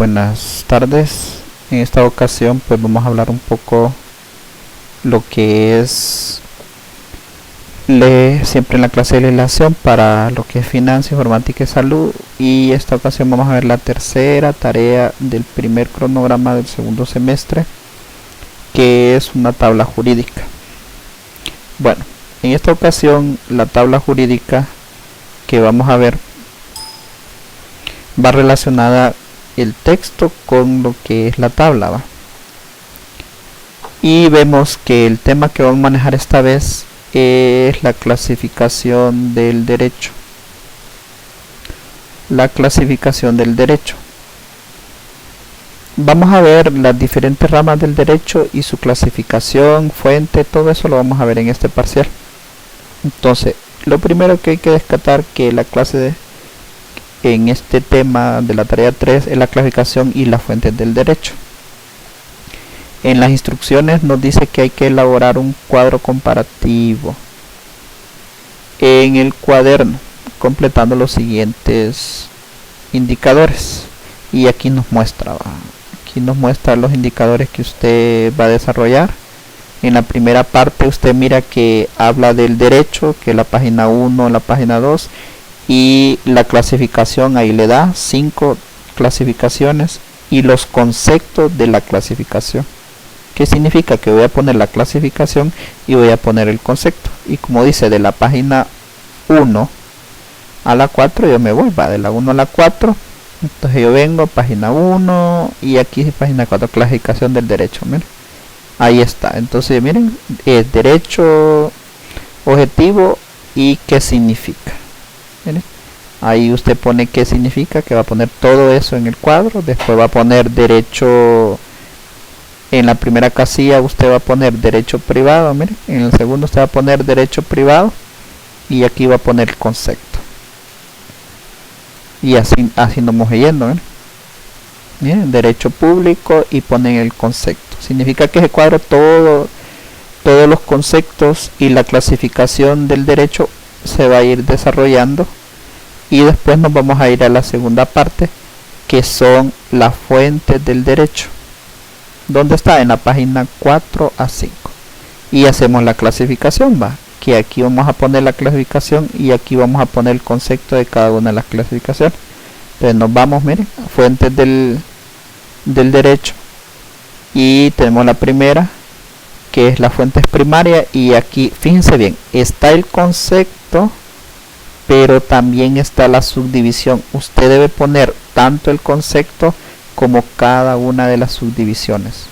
Buenas tardes. En esta ocasión pues vamos a hablar un poco lo que es siempre en la clase de legislación para lo que es finanzas, informática y salud, y esta ocasión vamos a ver la tercera tarea del primer cronograma del segundo semestre, que es una tabla jurídica. Bueno, en esta ocasión la tabla jurídica que vamos a ver va relacionada el texto con lo que es la tabla, ¿va? Y vemos que el tema que vamos a manejar esta vez es la clasificación del derecho. La clasificación del derecho. Vamos a ver las diferentes ramas del derecho y su clasificación, fuente, todo eso lo vamos a ver en este parcial. Entonces, lo primero que hay que destacar que la clase en este tema de la tarea 3 es la clasificación y las fuentes del derecho. En las instrucciones nos dice que hay que elaborar un cuadro comparativo en el cuaderno, completando los siguientes indicadores. Y aquí nos muestra, los indicadores que usted va a desarrollar. En la primera parte usted mira que habla del derecho, que es la página 1, la página 2, y la clasificación, ahí le da 5 clasificaciones y los conceptos de la clasificación. ¿Qué significa? Que voy a poner la clasificación y voy a poner el concepto. Y como dice, de la página 1 a la 4 yo me voy, va de la 1 a la 4. Entonces yo vengo a página 1 y aquí es página 4, clasificación del derecho. Miren, ahí está. Entonces miren, es derecho objetivo y qué significa. Miren, ahí usted pone qué significa, que va a poner todo eso en el cuadro. Después va a poner derecho. En la primera casilla usted va a poner derecho privado, miren. En el segundo usted va a poner derecho privado y aquí va a poner el concepto. Y así nos vamos yendo, miren. Miren, derecho público y ponen el concepto. Significa que ese cuadro todos los conceptos y la clasificación del derecho se va a ir desarrollando, y después nos vamos a ir a la segunda parte, que son las fuentes del derecho. ¿Dónde está? En la página 4 a 5. Y hacemos la clasificación, va, que aquí vamos a poner la clasificación y aquí vamos a poner el concepto de cada una de las clasificaciones. Entonces nos vamos, miren, a fuentes del derecho, y tenemos la primera, que es la fuente primaria, y aquí fíjense bien, está el concepto, pero también está la subdivisión. Usted debe poner tanto el concepto como cada una de las subdivisiones.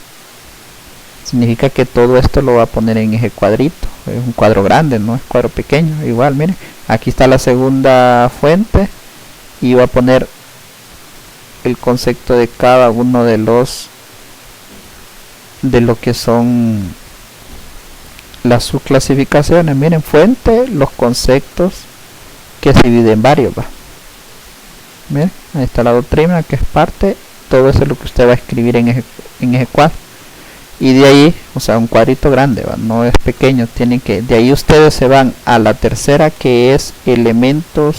Significa que todo esto lo va a poner en ese cuadrito. Es un cuadro grande, no es cuadro pequeño. Igual, miren, aquí está la segunda fuente y va a poner el concepto de cada uno de lo que son las subclasificaciones. Miren, fuente, los conceptos que se dividen en varios, va. Miren, ahí está la doctrina, que es parte. Todo eso es lo que usted va a escribir en ese cuadro. Y de ahí, o sea, un cuadrito grande, ¿va? No es pequeño. De ahí ustedes se van a la tercera, que es elementos.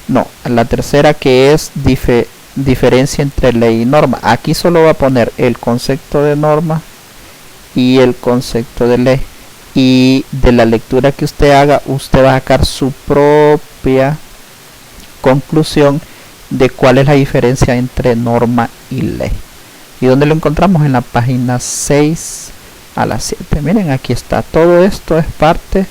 No, a la tercera, que es diferencia entre ley y norma. Aquí solo va a poner el concepto de norma y el concepto de ley. Y de la lectura que usted haga, usted va a sacar su propia conclusión de cuál es la diferencia entre norma y ley. ¿Y dónde lo encontramos? En la página 6 a la 7. Miren, aquí está. Todo esto es parte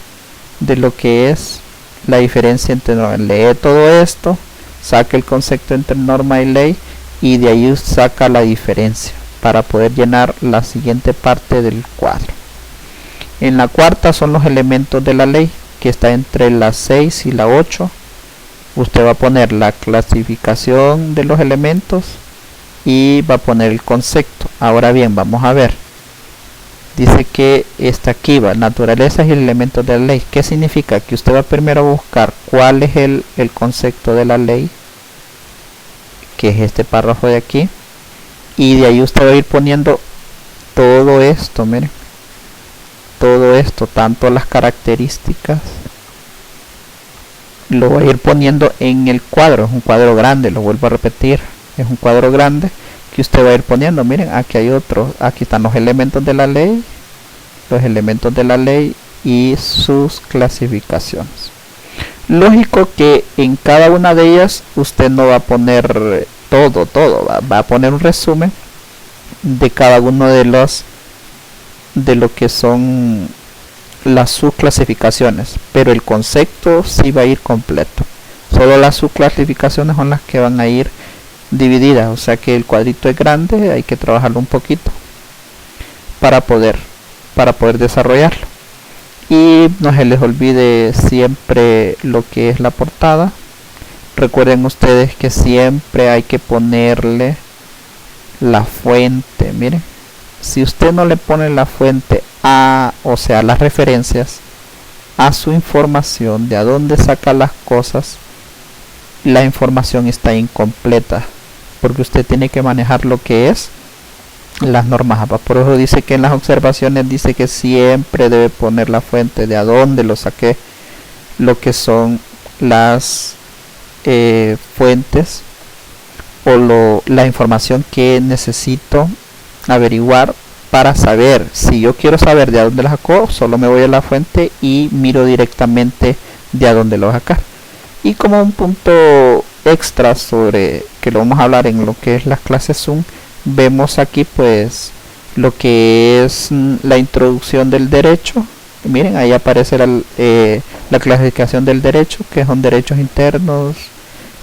de lo que es la diferencia entre norma y ley. Lee todo esto, saca el concepto entre norma y ley, y de ahí saca la diferencia para poder llenar la siguiente parte del cuadro. En la cuarta son los elementos de la ley, que está entre la 6 y la 8. Usted va a poner la clasificación de los elementos y va a poner el concepto. Ahora bien, vamos a ver. Dice que está aquí, va, naturalezas y elementos de la ley. ¿Qué significa? Que usted va primero a buscar cuál es el concepto de la ley, que es este párrafo de aquí, y de ahí usted va a ir poniendo todo esto, miren. Todo esto, tanto las características, lo voy a ir poniendo en el cuadro. Es un cuadro grande, lo vuelvo a repetir. es un cuadro grande que usted va a ir poniendo. Miren, aquí hay otro, aquí están los elementos de la ley, y sus clasificaciones. Lógico que en cada una de ellas usted no va a poner todo, va a poner un resumen de cada uno de lo que son las subclasificaciones, pero el concepto sí va a ir completo. Solo las subclasificaciones son las que van a ir divididas, o sea que el cuadrito es grande, hay que trabajarlo un poquito para poder desarrollarlo. Y no se les olvide siempre lo que es la portada. Recuerden ustedes que siempre hay que ponerle la fuente. Miren, si usted no le pone la fuente o sea, las referencias a su información, de a dónde saca las cosas, la información está incompleta, porque usted tiene que manejar lo que es las normas APA. Por eso dice que en las observaciones dice que siempre debe poner la fuente, de a dónde lo saqué, lo que son las fuentes o la información que necesito averiguar para saber. Si yo quiero saber de a dónde lo sacó, solo me voy a la fuente y miro directamente de a dónde lo sacar. Y como un punto extra sobre que lo vamos a hablar en lo que es las clases Zoom, vemos aquí pues lo que es la introducción del derecho. Miren, ahí aparece la clasificación del derecho, que son derechos internos,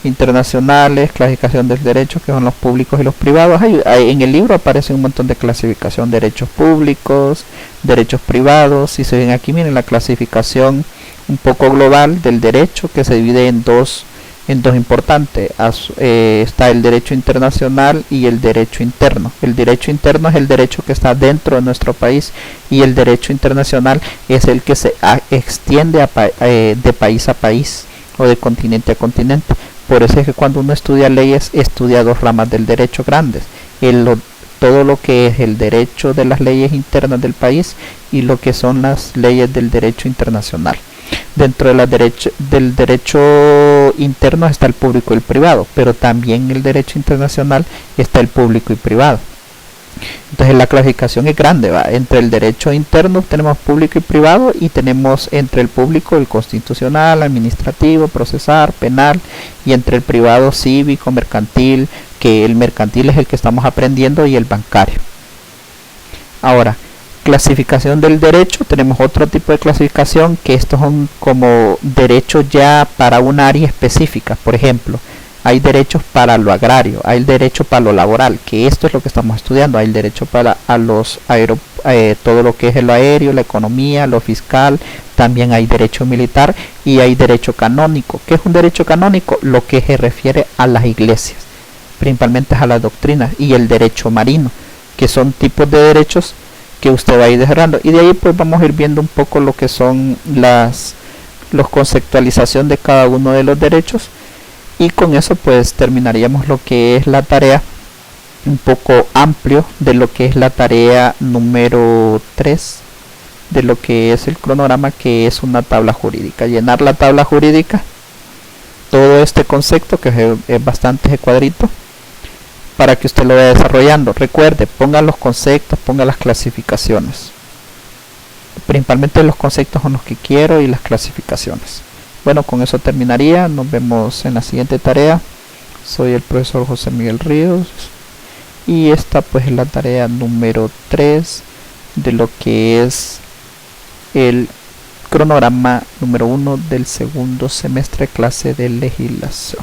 internacionales, clasificación del derecho, que son los públicos y los privados. En el libro aparece un montón de clasificación: derechos públicos, derechos privados. Si se ven aquí, miren la clasificación un poco global del derecho, que se divide en dos importantes. Está el derecho internacional y el derecho interno. El derecho interno es el derecho que está dentro de nuestro país, y el derecho internacional es el que se extiende de país a país o de continente a continente. Por eso es que cuando uno estudia leyes, estudia dos ramas del derecho grandes: todo lo que es el derecho de las leyes internas del país y lo que son las leyes del derecho internacional. Dentro del derecho interno está el público y el privado, pero también en el derecho internacional está el público y privado. Entonces la clasificación es grande, ¿va? Entre el derecho interno tenemos público y privado, y tenemos entre el público el constitucional, administrativo, procesal, penal, y entre el privado cívico, mercantil, que el mercantil es el que estamos aprendiendo, y el bancario. Ahora, clasificación del derecho, tenemos otro tipo de clasificación, que estos son como derechos ya para un área específica. Por ejemplo, hay derechos para lo agrario, hay el derecho para lo laboral, que esto es lo que estamos estudiando. Hay el derecho para todo lo que es el aéreo, la economía, lo fiscal. También hay derecho militar y hay derecho canónico. ¿Qué es un derecho canónico? Lo que se refiere a las iglesias, principalmente a las doctrinas. Y el derecho marino, que son tipos de derechos que usted va a ir desarrollando. Y de ahí pues vamos a ir viendo un poco lo que son los conceptualización de cada uno de los derechos. Y con eso pues terminaríamos lo que es la tarea, un poco amplio de lo que es la tarea número 3 de lo que es el cronograma, que es una tabla jurídica. Llenar la tabla jurídica, todo este concepto que es bastante ese cuadrito, para que usted lo vaya desarrollando. Recuerde, ponga los conceptos, ponga las clasificaciones. Principalmente los conceptos son los que quiero, y las clasificaciones. Bueno, con eso terminaría. Nos vemos en la siguiente tarea. Soy el profesor José Miguel Ríos, y esta pues es la tarea número 3 de lo que es el cronograma número 1 del segundo semestre, clase de legislación.